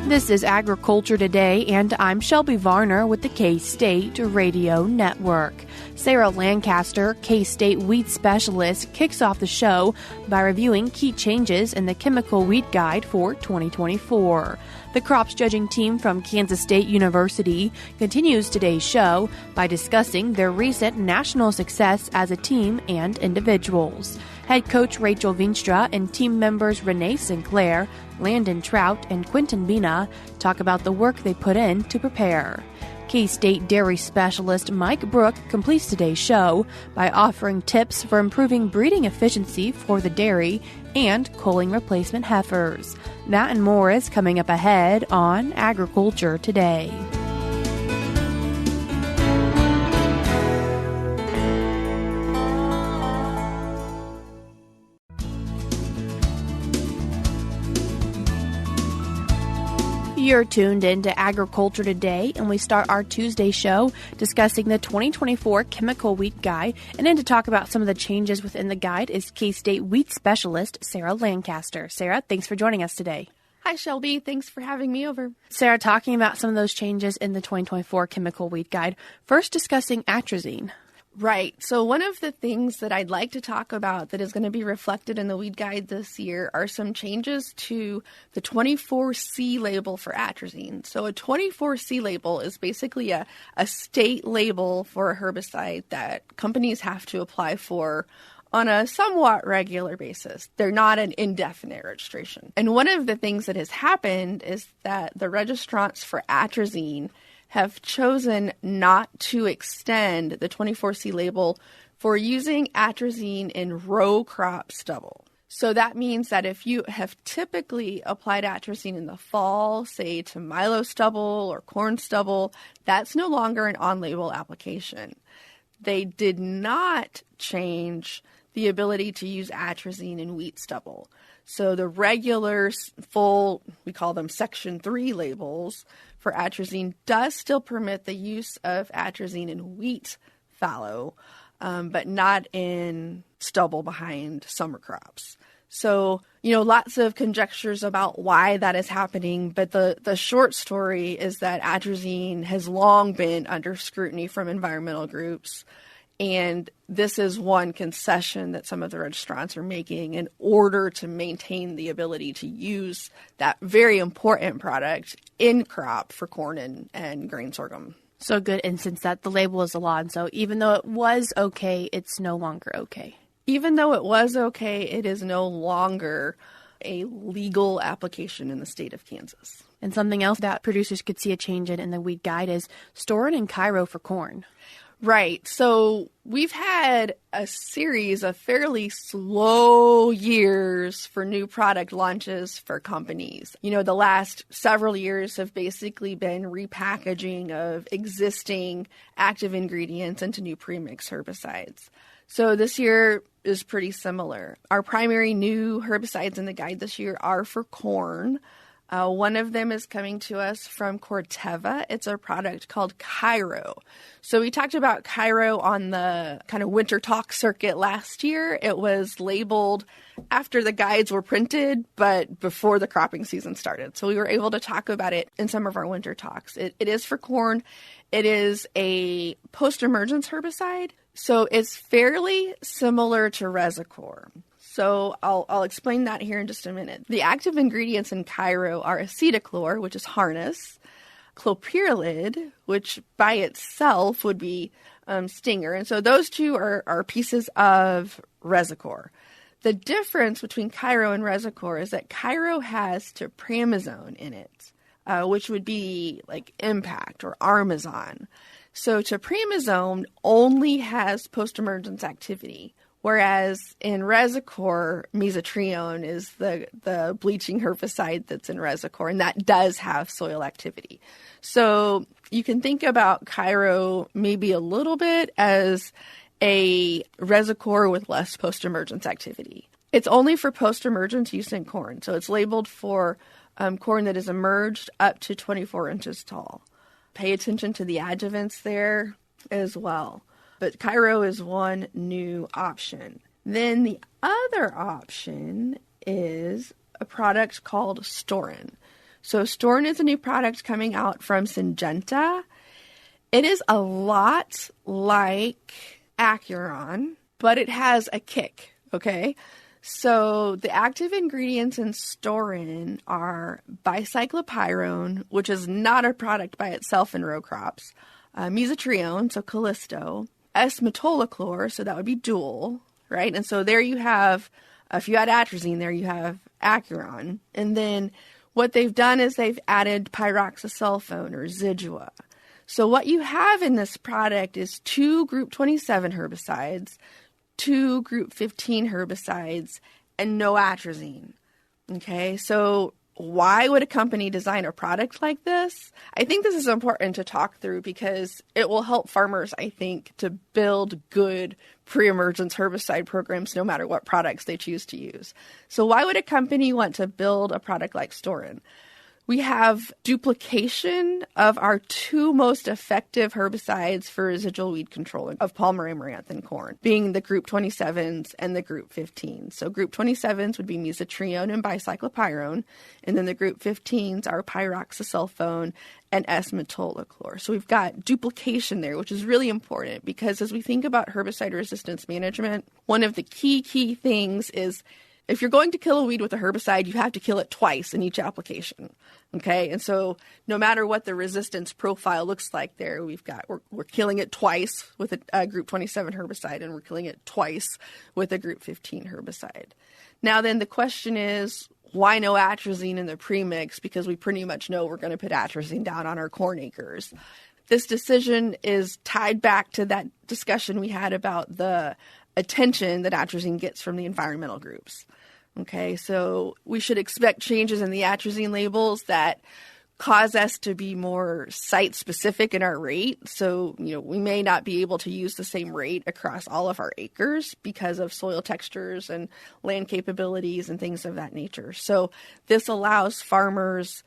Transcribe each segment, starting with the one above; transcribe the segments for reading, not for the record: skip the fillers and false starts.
This is Agriculture Today, and I'm Shelby Varner with the K-State Radio Network. Sarah Lancaster, K-State wheat specialist, kicks off the show by reviewing key changes in the chemical wheat guide for 2024. The crops judging team from Kansas State University continues today's show by discussing their recent national success as a team and individuals. Head coach Rachel Veenstra and team members Renae Sinclair, Landon, Trout, and Quinten, Bina talk about the work they put in to prepare. K-State dairy specialist Mike Brouk completes today's show by offering tips for improving breeding efficiency for the dairy and culling replacement heifers. That and more is coming up ahead on Agriculture Today. You're tuned into Agriculture Today, and we start our Tuesday show discussing the 2024 Chemical Wheat Guide. And then to talk about some of the changes within the guide is K-State wheat specialist Sarah Lancaster. Sarah, thanks for joining us today. Hi, Shelby. Thanks for having me over. Sarah, talking about some of those changes in the 2024 Chemical Wheat Guide, first discussing atrazine. Right. So one of the things that I'd like to talk about that is going to be reflected in the weed guide this year are some changes to the 24C label for atrazine. So a 24C label is basically a state label for a herbicide that companies have to apply for on a somewhat regular basis. They're not an indefinite registration. And one of the things that has happened is that the registrants for atrazine have chosen not to extend the 24C label for using atrazine in row crop stubble. So that means that if you have typically applied atrazine in the fall, say to milo stubble or corn stubble, that's no longer an on-label application. They did not change the ability to use atrazine in wheat stubble. So the regular full, we call them Section 3 labels for atrazine, does still permit the use of atrazine in wheat fallow, but not in stubble behind summer crops. So, lots of conjectures about why that is happening, but the short story is that atrazine has long been under scrutiny from environmental groups. And this is one concession that some of the registrants are making in order to maintain the ability to use that very important product in crop for corn and grain sorghum. So a good instance that the label is a law, and so even though it was okay, it's no longer okay. Even though it was okay, it is no longer a legal application in the state of Kansas. And something else that producers could see a change in the wheat guide is storing in Cairo for corn. Right. So we've had a series of fairly slow years for new product launches for companies. The last several years have basically been repackaging of existing active ingredients into new premix herbicides. So this year is pretty similar. Our primary new herbicides in the guide this year are for corn. One of them is coming to us from Corteva. It's a product called Cairo. So we talked about Cairo on the kind of winter talk circuit last year. It was labeled after the guides were printed, but before the cropping season started. So we were able to talk about it in some of our winter talks. It is for corn. It is a post-emergence herbicide. So it's fairly similar to Resicor. So I'll explain that here in just a minute. The active ingredients in Cairo are acetochlor, which is harness, clopyralid, which by itself would be stinger. And so those two are pieces of Resicor. The difference between Cairo and Resicor is that Cairo has topramazone in it, which would be like Impact or Armazon. So topramazone only has post-emergence activity, whereas in Resicor, mesotrione is the bleaching herbicide that's in Resicor, and that does have soil activity. So you can think about Cairo maybe a little bit as a Resicor with less post-emergence activity. It's only for post-emergence use in corn, so it's labeled for corn that is emerged up to 24 inches tall. Pay attention to the adjuvants there as well. But Cairo is one new option. Then the other option is a product called Storin. So Storin is a new product coming out from Syngenta. It is a lot like Acuron, but it has a kick, okay? So the active ingredients in Storin are bicyclopyrone, which is not a product by itself in row crops, mesotrione, so Callisto, S-metolachlor, so that would be dual, right? And so there you have, if you add atrazine there, you have Acuron. And then what they've done is they've added pyroxasulfone or Zidua. So what you have in this product is 2 group 27 herbicides, 2 group 15 herbicides, and no atrazine. Okay, so why would a company design a product like this? I think this is important to talk through because it will help farmers, I think, to build good pre-emergence herbicide programs no matter what products they choose to use. So why would a company want to build a product like Storin? We have duplication of our 2 most effective herbicides for residual weed control of palmer amaranth and corn, being the group 27s and the group 15s. So group 27s would be mesotrione and bicyclopyrone, and then the group 15s are pyroxasulfone and S-metolachlor. So we've got duplication there, which is really important because as we think about herbicide resistance management, one of the key things is if you're going to kill a weed with a herbicide, you have to kill it twice in each application, okay? And so no matter what the resistance profile looks like there, we're killing it twice with a group 27 herbicide, and we're killing it twice with a group 15 herbicide. Now then the question is, why no atrazine in the premix? Because we pretty much know we're going to put atrazine down on our corn acres. This decision is tied back to that discussion we had about the attention that atrazine gets from the environmental groups. Okay, so we should expect changes in the atrazine labels that cause us to be more site-specific in our rate. So, we may not be able to use the same rate across all of our acres because of soil textures and land capabilities and things of that nature. So this allows farmers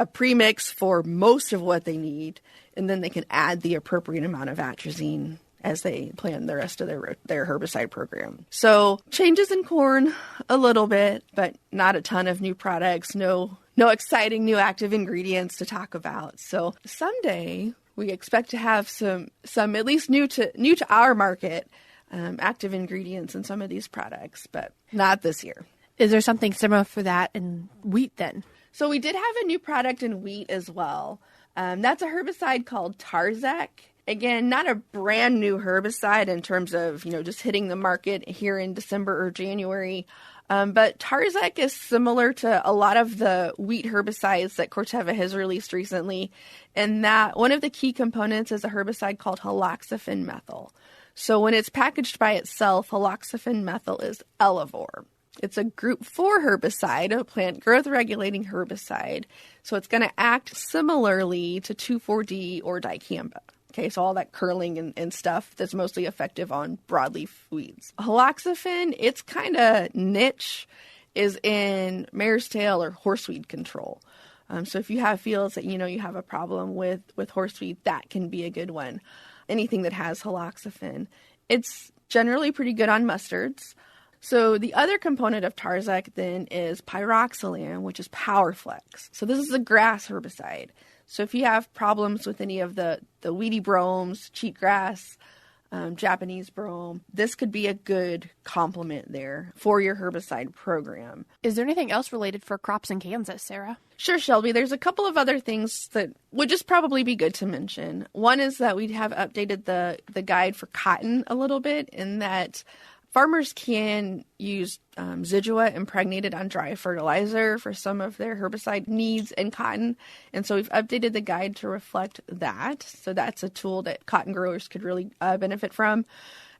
a premix for most of what they need, and then they can add the appropriate amount of atrazine as they plan the rest of their herbicide program. So changes in corn a little bit, but not a ton of new products, no exciting new active ingredients to talk about. So someday we expect to have some at least new to our market active ingredients in some of these products, but not this year. Is there something similar for that in wheat then? So we did have a new product in wheat as well. That's a herbicide called Tarzec. Again, not a brand new herbicide in terms of, just hitting the market here in December or January. But Tarzec is similar to a lot of the wheat herbicides that Corteva has released recently, in that one of the key components is a herbicide called haloxafen methyl. So when it's packaged by itself, haloxafen methyl is Elevore. It's a group 4 herbicide, a plant growth regulating herbicide. So it's going to act similarly to 2,4-D or dicamba. Okay, so all that curling and stuff that's mostly effective on broadleaf weeds. Haloxafen, its kind of niche is in mare's tail or horseweed control. So if you have fields that you have a problem with horseweed, that can be a good one. Anything that has haloxafen. It's generally pretty good on mustards. So the other component of Tarzec then is pyroxalan, which is Powerflex. So this is a grass herbicide. So if you have problems with any of the weedy bromes, cheatgrass, Japanese brome, this could be a good complement there for your herbicide program. Is there anything else related for crops in Kansas, Sarah? Sure, Shelby. There's a couple of other things that would just probably be good to mention. One is that we have updated the guide for cotton a little bit, in that farmers can use Zidua impregnated on dry fertilizer for some of their herbicide needs in cotton. And so we've updated the guide to reflect that. So that's a tool that cotton growers could really benefit from.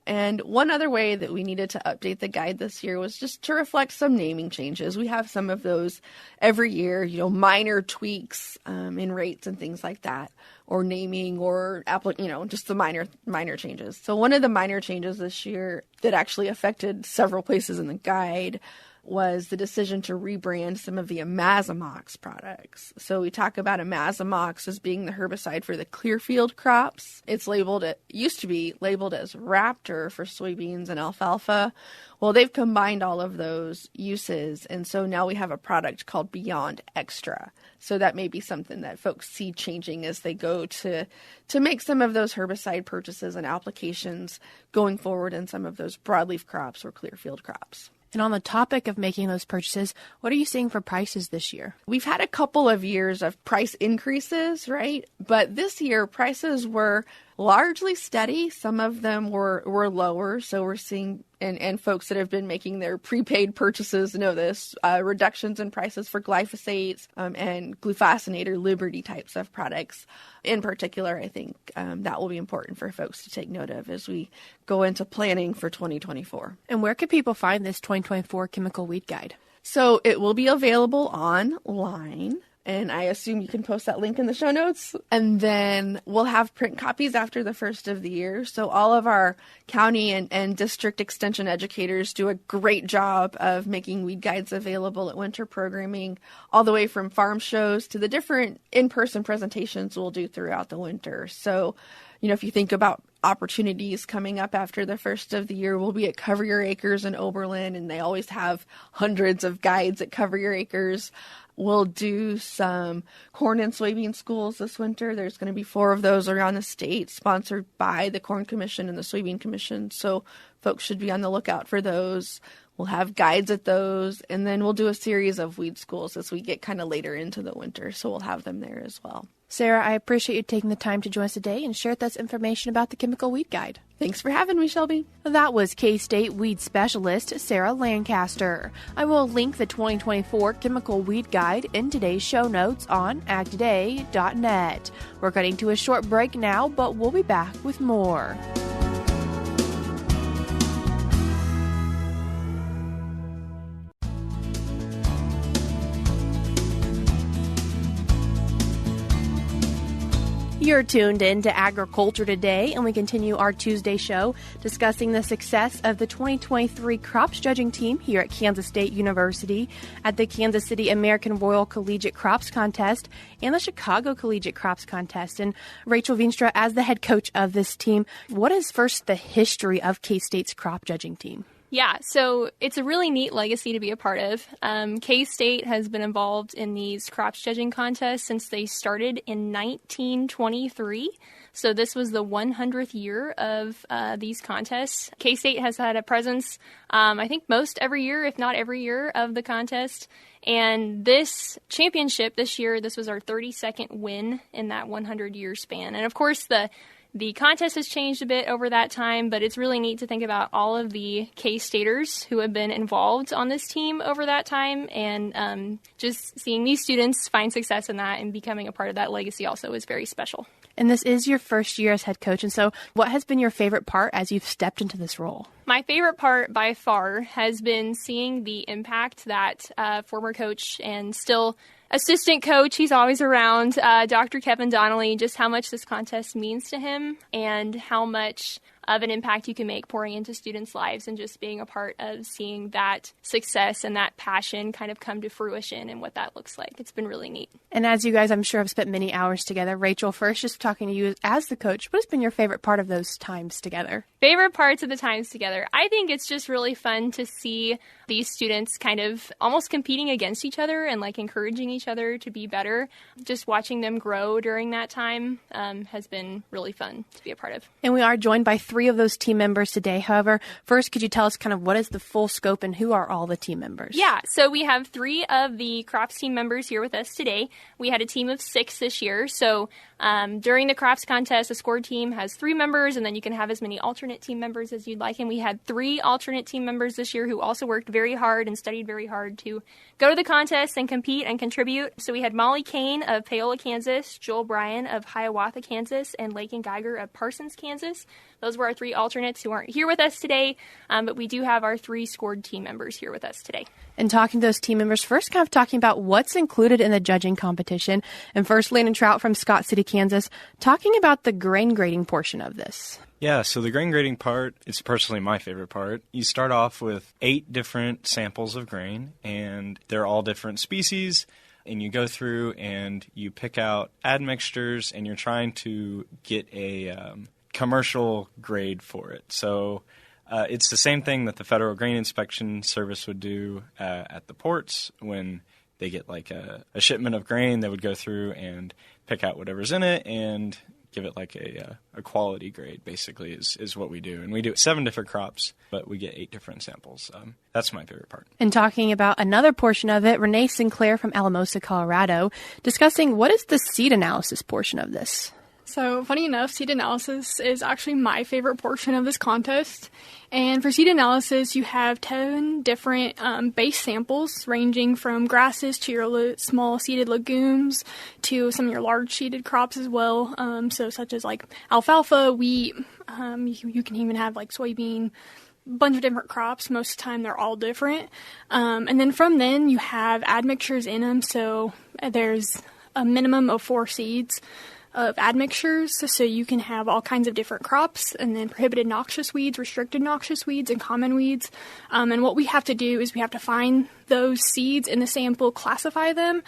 And one other way that we needed to update the guide this year was just to reflect some naming changes. We have some of those every year, minor tweaks in rates and things like that. or naming or just the minor changes. So one of the minor changes this year that actually affected several places in the guide was the decision to rebrand some of the Amazamox products. So we talk about Amazamox as being the herbicide for the clearfield crops. It used to be labeled as Raptor for soybeans and alfalfa. Well, they've combined all of those uses, and so now we have a product called Beyond Extra. So that may be something that folks see changing as they go to make some of those herbicide purchases and applications going forward in some of those broadleaf crops or clearfield crops. And on the topic of making those purchases, what are you seeing for prices this year? We've had a couple of years of price increases, right? But this year, prices were largely steady. Some of them were lower. So we're seeing, and folks that have been making their prepaid purchases know this, reductions in prices for glyphosates and glufosinate or Liberty types of products. In particular, I think that will be important for folks to take note of as we go into planning for 2024. And where can people find this 2024 chemical weed guide? So it will be available online. And I assume you can post that link in the show notes. And then we'll have print copies after the first of the year. So all of our county and district extension educators do a great job of making weed guides available at winter programming, all the way from farm shows to the different in-person presentations we'll do throughout the winter. So, if you think about opportunities coming up after the first of the year, we'll be at Cover Your Acres in Oberlin, and they always have hundreds of guides at Cover Your Acres. We'll do some corn and soybean schools this winter. There's going to be 4 of those around the state, sponsored by the Corn Commission and the Soybean Commission. So folks should be on the lookout for those. We'll have guides at those, and then we'll do a series of weed schools as we get kind of later into the winter. So we'll have them there as well. Sarah, I appreciate you taking the time to join us today and share with us information about the chemical weed guide. Thanks for having me, Shelby. That was K-State weed specialist Sarah Lancaster. I will link the 2024 chemical weed guide in today's show notes on agtoday.net. We're cutting to a short break now, but we'll be back with more. You're tuned in to Agriculture Today, and we continue our Tuesday show discussing the success of the 2023 crops judging team here at Kansas State University at the Kansas City American Royal Collegiate Crops Contest and the Chicago Collegiate Crops Contest. And Rachel Veenstra, as the head coach of this team, what is first the history of K-State's crop judging team? Yeah, so it's a really neat legacy to be a part of. K-State has been involved in these crops judging contests since they started in 1923. So this was the 100th year of these contests. K-State has had a presence, I think, most every year, if not every year, of the contest. And this championship this year, this was our 32nd win in that 100-year span. And of course, the contest has changed a bit over that time, but it's really neat to think about all of the K-Staters who have been involved on this team over that time, and just seeing these students find success in that and becoming a part of that legacy also is very special. And this is your first year as head coach, and so what has been your favorite part as you've stepped into this role? My favorite part by far has been seeing the impact that former coach and still assistant coach, he's always around, Dr. Kevin Donnelly, just how much this contest means to him and how much of an impact you can make pouring into students' lives and just being a part of seeing that success and that passion kind of come to fruition and what that looks like. It's been really neat. And as you guys, I'm sure, have spent many hours together, Rachel, first just talking to you as the coach, what has been your favorite part of those times together? Favorite parts of the times together? I think it's just really fun to see these students kind of almost competing against each other and like encouraging each other to be better. Just watching them grow during that time has been really fun to be a part of. And we are joined by 3 of those team members today. However, first, could you tell us kind of what is the full scope and who are all the team members? Yeah, so we have 3 of the crops team members here with us today. We had a team of 6 this year. So during the crops contest, the score team has 3 members, and then you can have as many alternate team members as you'd like. And we had 3 alternate team members this year who also worked very hard and studied very hard to go to the contest and compete and contribute. So we had Molly Kane of Paola, Kansas, Joel Bryan of Hiawatha, Kansas, and Lakin Geiger of Parsons, Kansas. Those were our 3 alternates who aren't here with us today, but we do have our 3 scored team members here with us today. And talking to those team members, first kind of talking about what's included in the judging competition. And first, Landon Trout from Scott City, Kansas, talking about the grain grading portion of this. Yeah, so the grain grading part is personally my favorite part. You start off with 8 different samples of grain, and they're all different species. And you go through and you pick out admixtures, and you're trying to get a commercial grade for it. So it's the same thing that the Federal Grain Inspection Service would do at the ports when they get like a shipment of grain. They would go through and pick out whatever's in it and give it like a quality grade, basically, is what we do. And we do 7 different crops, but we get 8 different samples. That's my favorite part. And talking about another portion of it, Renae Sinclair from Alamosa, Colorado, discussing what is the seed analysis portion of this. So, funny enough, seed analysis is actually my favorite portion of this contest. And for seed analysis, you have 10 different base samples ranging from grasses to your small seeded legumes to some of your large seeded crops as well. So such as like alfalfa, wheat, you can even have like soybean, bunch of different crops. Most of the time they're all different. And then from then you have admixtures in them. So there's a minimum of 4 seeds of admixtures, so you can have all kinds of different crops, and then prohibited noxious weeds, restricted noxious weeds, and common weeds. And what we have to do is we have to find those seeds in the sample, classify them,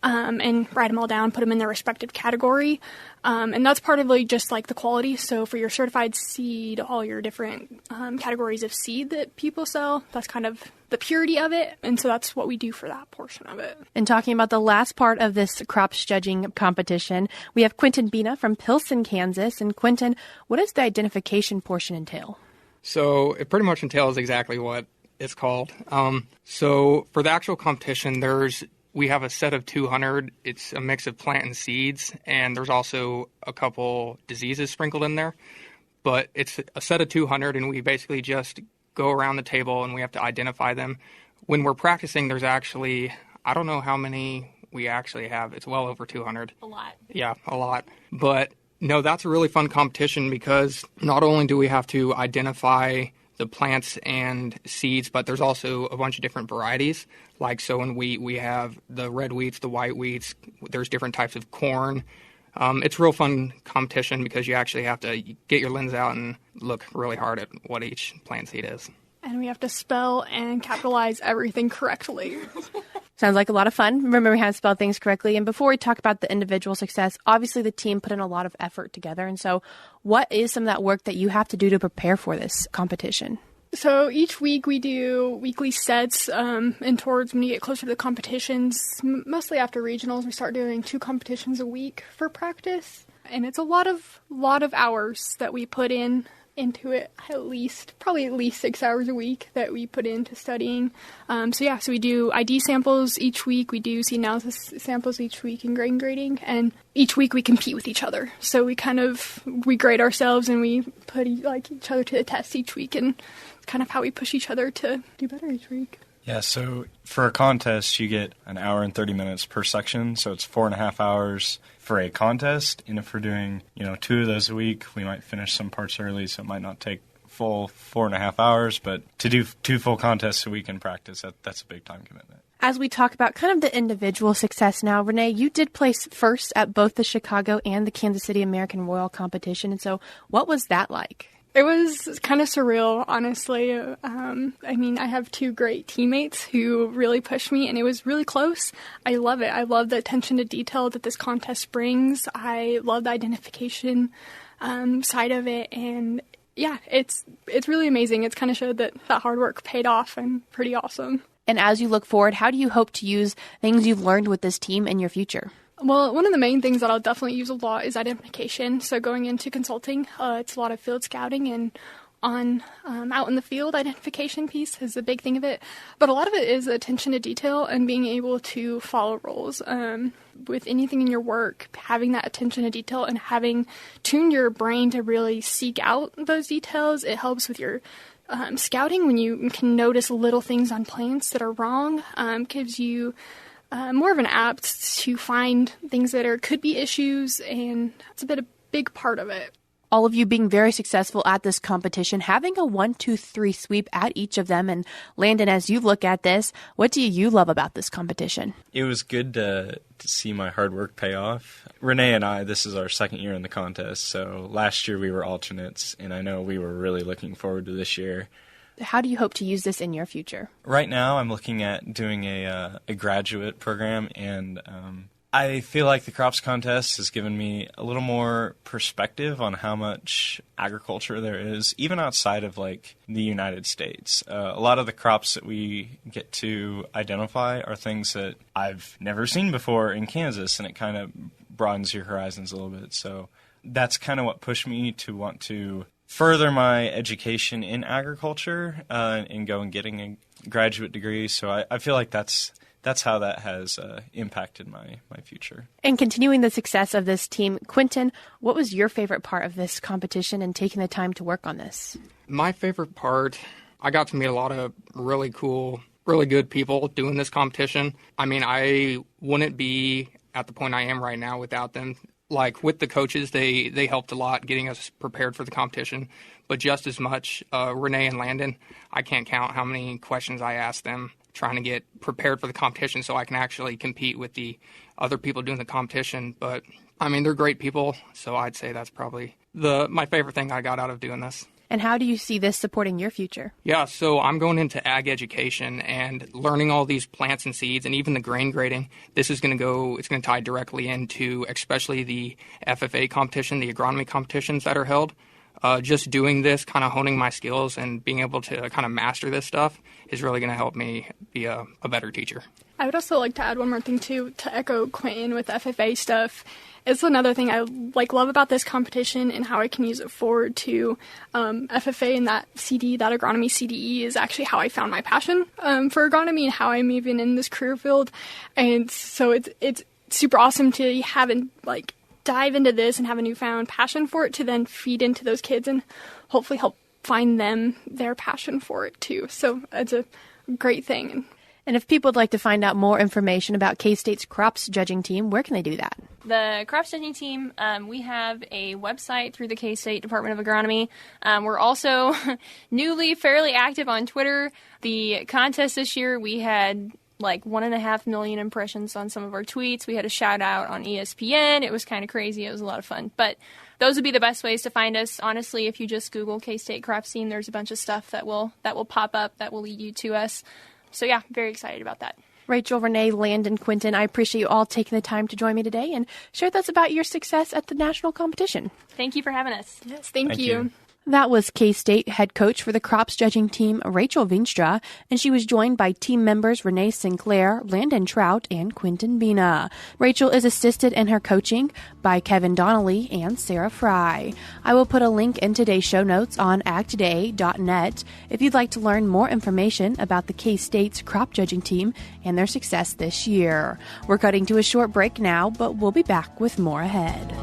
and write them all down, put them in their respective category. And that's part of just like the quality. So for your certified seed, all your different categories of seed that people sell, that's kind of the purity of it. And so that's what we do for that portion of it. And talking about the last part of this crops judging competition, we have Quinten Bina from Pilsen, Kansas. And Quinten, what does the identification portion entail? So it pretty much entails exactly what it's called. So for the actual competition, we have a set of 200. It's a mix of plant and seeds, and there's also a couple diseases sprinkled in there. But it's a set of 200, and we basically just go around the table, and we have to identify them. When we're practicing, there's actually, I don't know how many we actually have. It's well over 200. A lot. Yeah, a lot. But no, that's a really fun competition because not only do we have to identify the plants and seeds, but there's also a bunch of different varieties. Like, so in wheat, we have the red wheats, the white wheats. There's different types of corn. It's a real fun competition because you actually have to get your lens out and look really hard at what each plant seed is. And we have to spell and capitalize everything correctly. Sounds like a lot of fun. Remember, we have to spell things correctly. And before we talk about the individual success, obviously the team put in a lot of effort together. And so what is some of that work that you have to do to prepare for this competition? So each week we do weekly sets, and towards when you get closer to the competitions, mostly after regionals, we start doing 2 competitions a week for practice. And it's a lot of hours that we put into it, probably at least 6 hours a week that we put into studying. So we do ID samples each week, we do seed analysis samples each week in grain grading, and each week we compete with each other. So we grade ourselves and we put each other to the test each week, and it's kind of how we push each other to do better each week. Yeah, so for a contest, you get an hour and 30 minutes per section, so it's 4.5 hours for a contest. And if we're doing, 2 of those a week, we might finish some parts early, so it might not take full 4.5 hours. But to do 2 full contests a week in practice, that's a big time commitment. As we talk about kind of the individual success now, Renae, you did place first at both the Chicago and the Kansas City American Royal competition. And so what was that like? It was kind of surreal, honestly. I have 2 great teammates who really pushed me, and it was really close. I love it. I love the attention to detail that this contest brings. I love the identification side of it, and yeah, it's really amazing. It's kind of showed that hard work paid off and pretty awesome. And as you look forward, how do you hope to use things you've learned with this team in your future? Well, one of the main things that I'll definitely use a lot is identification. So going into consulting, it's a lot of field scouting and out in the field identification piece is a big thing of it. But a lot of it is attention to detail and being able to follow rules. With anything in your work, having that attention to detail and having tuned your brain to really seek out those details, it helps with your scouting when you can notice little things on plants that are wrong, gives you more of an apt to find things that could be issues, and that's a big part of it. all of you being very successful at this competition, having a 1, 2, 3 sweep at each of them. And Landon, as you look at this, what do you love about this competition? It was good to see my hard work pay off. Renae and I, this is our second year in the contest, so last year we were alternates, and I know we were really looking forward to this year. How do you hope to use this in your future? Right now I'm looking at doing a graduate program, and I feel like the crops contest has given me a little more perspective on how much agriculture there is, even outside of like the United States. A lot of the crops that we get to identify are things that I've never seen before in Kansas, and it kind of broadens your horizons a little bit. So that's kind of what pushed me to want to further my education in agriculture and go and getting a graduate degree. So I feel like that's how that has impacted my future. And continuing the success of this team, Quinten, what was your favorite part of this competition and taking the time to work on this? My favorite part, I got to meet a lot of really cool, really good people doing this competition. I mean, I wouldn't be at the point I am right now without them. Like with the coaches, they helped a lot getting us prepared for the competition. But just as much, Renae and Landon, I can't count how many questions I asked them trying to get prepared for the competition so I can actually compete with the other people doing the competition. But, I mean, they're great people, so I'd say that's probably my favorite thing I got out of doing this. And how do you see this supporting your future? Yeah, so I'm going into ag education and learning all these plants and seeds and even the grain grading. This is going to tie directly into especially the FFA competition, the agronomy competitions that are held. Just doing this, kind of honing my skills and being able to kind of master this stuff is really going to help me be a better teacher. I would also like to add one more thing, too, to echo Quinten with FFA stuff. It's another thing I love about this competition and how I can use it forward to FFA, and that agronomy CDE is actually how I found my passion for agronomy and how I'm even in this career field. And so it's super awesome to have dive into this and have a newfound passion for it to then feed into those kids and hopefully help find them their passion for it too. So it's a great thing. And if people would like to find out more information about K-State's crops judging team, where can they do that? The crops judging team, we have a website through the K-State Department of Agronomy. We're also newly fairly active on Twitter. The contest this year, we had 1.5 million impressions on some of our tweets. We had a shout out on ESPN. It was kind of crazy. It was a lot of fun. But those would be the best ways to find us. Honestly, if you just Google K-State Crops Team, there's a bunch of stuff that will pop up that will lead you to us. So yeah, very excited about that. Rachel, Renae, Landon, Quinten, I appreciate you all taking the time to join me today and share with us about your success at the national competition. Thank you for having us. Yes, thank you. That was K-State head coach for the crops judging team, Rachel Veenstra, and she was joined by team members Renae Sinclair, Landon Trout, and Quinten Bina. Rachel is assisted in her coaching by Kevin Donnelly and Sarah Fry. I will put a link in today's show notes on agtoday.net if you'd like to learn more information about the K-State's crop judging team and their success this year. We're cutting to a short break now, but we'll be back with more ahead.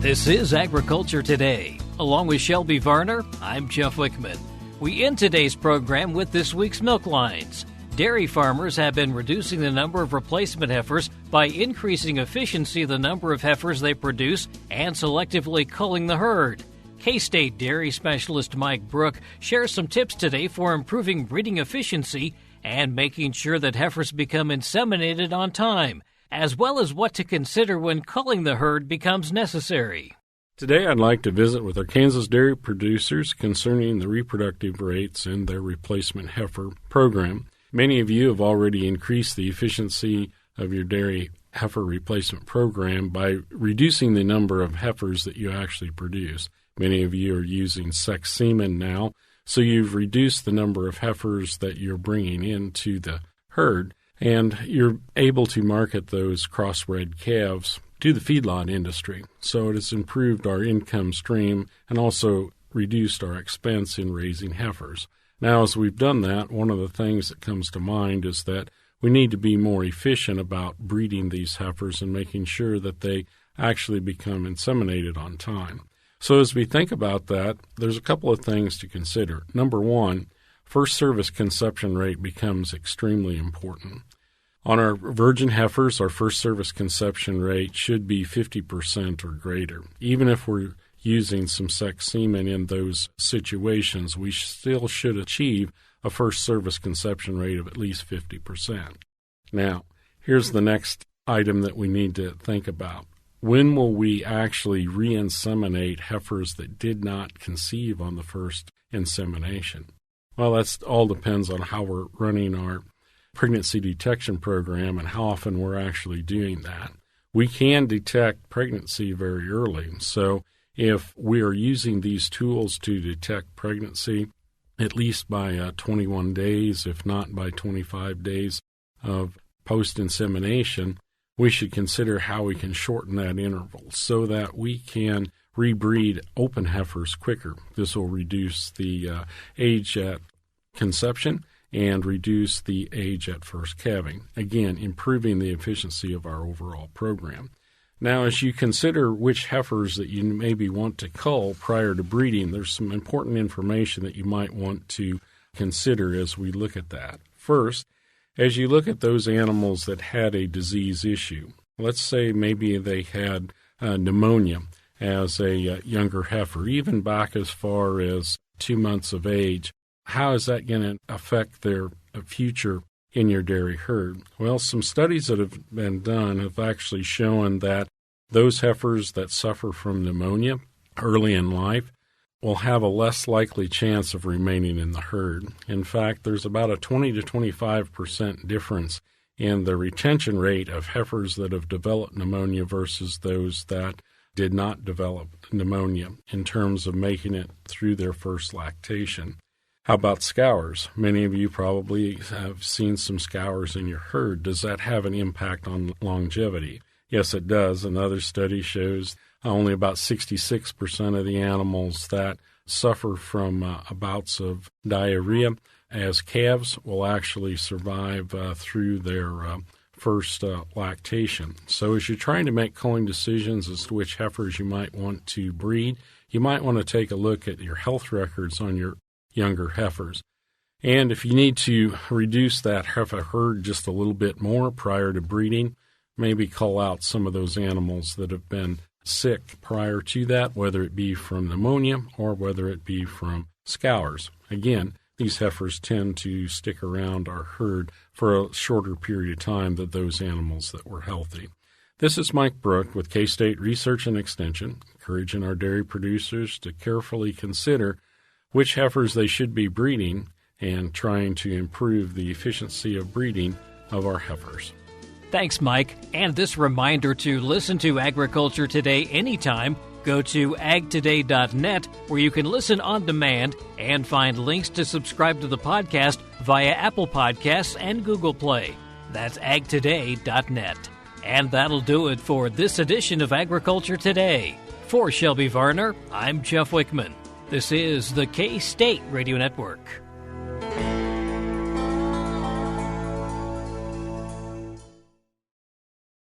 This is Agriculture Today. Along with Shelby Varner, I'm Jeff Wickman. We end today's program with this week's milk lines. Dairy farmers have been reducing the number of replacement heifers by increasing efficiency of the number of heifers they produce and selectively culling the herd. K-State dairy specialist Mike Brouk shares some tips today for improving breeding efficiency and making sure that heifers become inseminated on time, as well as what to consider when culling the herd becomes necessary. Today I'd like to visit with our Kansas dairy producers concerning the reproductive rates in their replacement heifer program. Many of you have already increased the efficiency of your dairy heifer replacement program by reducing the number of heifers that you actually produce. Many of you are using sex semen now, so you've reduced the number of heifers that you're bringing into the herd, and you're able to market those crossbred calves to the feedlot industry. So it has improved our income stream and also reduced our expense in raising heifers. Now, as we've done that, one of the things that comes to mind is that we need to be more efficient about breeding these heifers and making sure that they actually become inseminated on time. So as we think about that, there's a couple of things to consider. Number one, first service conception rate becomes extremely important. On our virgin heifers, our first service conception rate should be 50% or greater. Even if we're using some sex semen in those situations, we still should achieve a first service conception rate of at least 50%. Now, here's the next item that we need to think about. When will we actually re-inseminate heifers that did not conceive on the first insemination? Well, that all depends on how we're running our pregnancy detection program and how often we're actually doing that. We can detect pregnancy very early. So if we are using these tools to detect pregnancy, at least by 21 days, if not by 25 days of post-insemination, we should consider how we can shorten that interval so that we can rebreed open heifers quicker. This will reduce the age at conception and reduce the age at first calving, again, improving the efficiency of our overall program. Now, as you consider which heifers that you maybe want to cull prior to breeding, there's some important information that you might want to consider as we look at that. First, as you look at those animals that had a disease issue, let's say maybe they had pneumonia as a younger heifer, even back as far as 2 months of age, how is that going to affect their future in your dairy herd? Well, some studies that have been done have actually shown that those heifers that suffer from pneumonia early in life will have a less likely chance of remaining in the herd. In fact, there's about a 20 to 25% difference in the retention rate of heifers that have developed pneumonia versus those that did not develop pneumonia in terms of making it through their first lactation. How about scours? Many of you probably have seen some scours in your herd. Does that have an impact on longevity? Yes, it does. Another study shows only about 66% of the animals that suffer from bouts of diarrhea as calves will actually survive through their first lactation. So as you're trying to make culling decisions as to which heifers you might want to breed, you might want to take a look at your health records on your younger heifers. And if you need to reduce that heifer herd just a little bit more prior to breeding, maybe cull out some of those animals that have been sick prior to that, whether it be from pneumonia or whether it be from scours. Again, these heifers tend to stick around our herd for a shorter period of time than those animals that were healthy. This is Mike Brouk with K-State Research and Extension, encouraging our dairy producers to carefully consider which heifers they should be breeding and trying to improve the efficiency of breeding of our heifers. Thanks, Mike. And this reminder to listen to Agriculture Today anytime, go to agtoday.net where you can listen on demand and find links to subscribe to the podcast via Apple Podcasts and Google Play. That's agtoday.net. And that'll do it for this edition of Agriculture Today. For Shelby Varner, I'm Jeff Wickman. This is the K-State Radio Network.